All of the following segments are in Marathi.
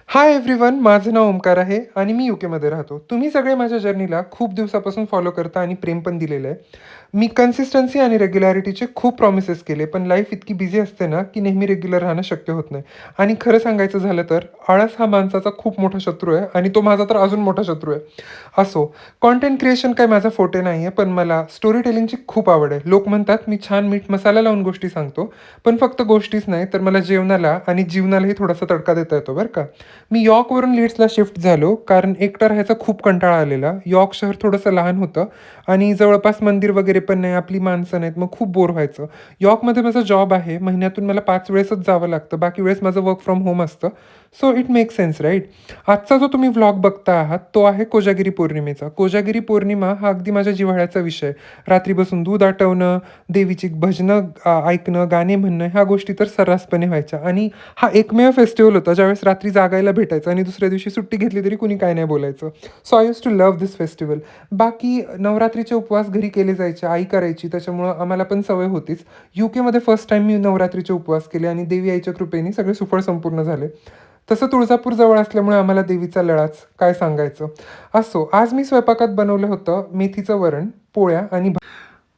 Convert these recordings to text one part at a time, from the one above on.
हाय एव्हरीवन, माझं नाव ओमकार आहे आणि मी यूकेमध्ये राहतो. तुम्ही सगळे माझ्या जर्नीला खूप दिवसापासून फॉलो करता आणि प्रेम पण दिलेलं आहे. मी कन्सिस्टन्सी आणि रेग्युलॅरिटीचे खूप प्रॉमिसेस केले, पण लाईफ इतकी बिझी असते ना, की नेहमी रेग्युलर राहणं शक्य होत नाही. आणि खरं सांगायचं झालं तर आळस हा माणसाचा खूप मोठा शत्रू आहे आणि तो माझा तर अजून मोठा शत्रू आहे. असो, कंटेंट क्रिएशन काय माझा फोटे नाही आहे, पण मला स्टोरी टेलिंगची खूप आवड आहे. लोक म्हणतात मी छान मीठ मसाला लावून गोष्टी सांगतो, पण फक्त गोष्टीच नाही, तर मला जेवणाला आणि जीवनालाही थोडासा तडका देता येतो बरं का. मी यॉर्कवरून लीड्सला शिफ्ट झालो कारण एकटा राहायचा खूप कंटाळा आलेला. यॉर्क शहर थोडंसं लहान होतं आणि जवळपास मंदिर वगैरे पण नाही, आपली माणसं नाहीत, मग खूप बोर व्हायचं. यॉर्कमध्ये माझा जॉब आहे, महिन्यातून मला 5 वेळेसच जावं लागतं, बाकी वेळेस माझं वर्क फ्रॉम होम असतं. So it make sense right. आजचा जो तुम्ही व्लॉग बघता आहात तो आहे कोजागिरी पौर्णिमेचा. कोजागिरी पौर्णिमा हा अगदी माझ्या जिव्हाळ्याचा विषय. रात्री बसून दूध आटवणं, देवीची भजनं ऐकणं, गाणे म्हणणं ह्या गोष्टी तर सर्रासपणे व्हायच्या. आणि हा एकमेव फेस्टिवल होता ज्यावेळेस रात्री जागायला भेटायचं आणि दुसऱ्या दिवशी सुट्टी घेतली तरी कुणी काय नाही बोलायचं. So I use to love this festival. बाकी नवरात्रीचे उपवास घरी केले जायचे, आई करायची, त्याच्यामुळं आम्हाला पण सवय होतीच. यूकेमध्ये फर्स्ट टाईम मी नवरात्रीचे उपवास केले आणि देवी आईच्या कृपेने सगळे सुफळ संपूर्ण झाले. तसं तुळजापूर जवळ असल्यामुळे आम्हाला देवीचा लळाच, काय सांगायचं. असो, आज मी स्वयंपाकात बनवलं होतं मेथीचं वरण, पोळ्या आणि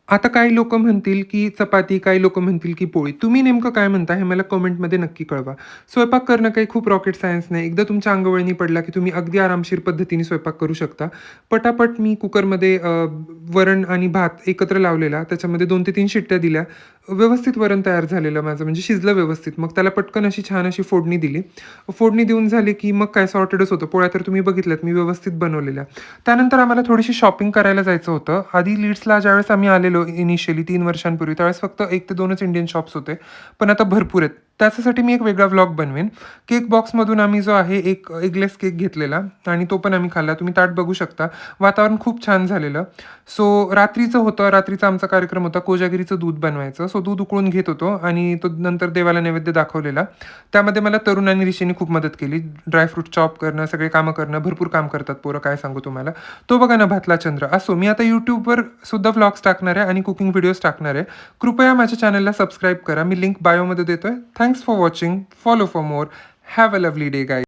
आता काही लोकं म्हणतील, की चपाती, काही लोकं म्हणतील, की पोळी. तुम्ही नेमकं काय म्हणता हे मला कमेंटमध्ये नक्की कळवा. स्वयंपाक करणं काही खूप रॉकेट सायन्स नाही. एकदा तुमच्या अंगवळणी पडला, की तुम्ही अगदी आरामशीर पद्धतीने स्वयंपाक करू शकता. पटापट मी कुकरमध्ये वरण आणि भात एकत्र लावलेला. त्याच्यामध्ये 2 ते 3 शिट्ट्या दिल्या. व्यवस्थित वरण तयार झालेलं माझं, म्हणजे शिजलं व्यवस्थित. मग त्याला पटकन अशी छान अशी फोडणी दिली. फोडणी देऊन झाली, की मग काय सॉर्टेडच होतं. पोळ्या तर तुम्ही बघितल्यात मी व्यवस्थित बनवलेल्या. त्यानंतर आम्हाला थोडीशी शॉपिंग करायला जायचं होतं. आधी लीड्सला ज्यावेळेस आम्ही आलेलो इनिशियली 3 वर्षांपूर्वी, त्यावेळेस फक्त 1 ते 2च इंडियन शॉप्स होते. पण आता भरपूर आहेत. त्याच्यासाठी मी एक वेगळा व्लॉग बनवेन. केक बॉक्समधून आम्ही जो आहे एक एगलेस केक घेतलेला आणि तो पण आम्ही खाल्ला. तुम्ही ताट बघू शकता. वातावरण खूप छान झालेलं. सो रात्रीचं होतं. रात्रीचा आमचा कार्यक्रम होता. कोजागिरीचं दूध बनवायचं. सो दूध उकळून घेत होतो आणि तो नंतर देवाला नैवेद्य दाखवलेला. त्यामध्ये मला तरुण आणि ऋषीने खूप मदत केली. ड्रायफ्रूट चॉप करणं, सगळे कामं करणं, भरपूर काम करतात पोरं, काय सांगू तुम्हाला. तो बघा ना भातला चंद्र. असो, मी आता YouTubeवर सुद्धा व्लॉग्स टाकणार आहे आणि कुकिंग व्हिडिओज टाकणार आहे. कृपया माझ्या चॅनलला सबस्क्राईब करा. मी लिंक बायोमध्ये देतोय. Thanks for watching. Follow for more. Have a lovely day guys.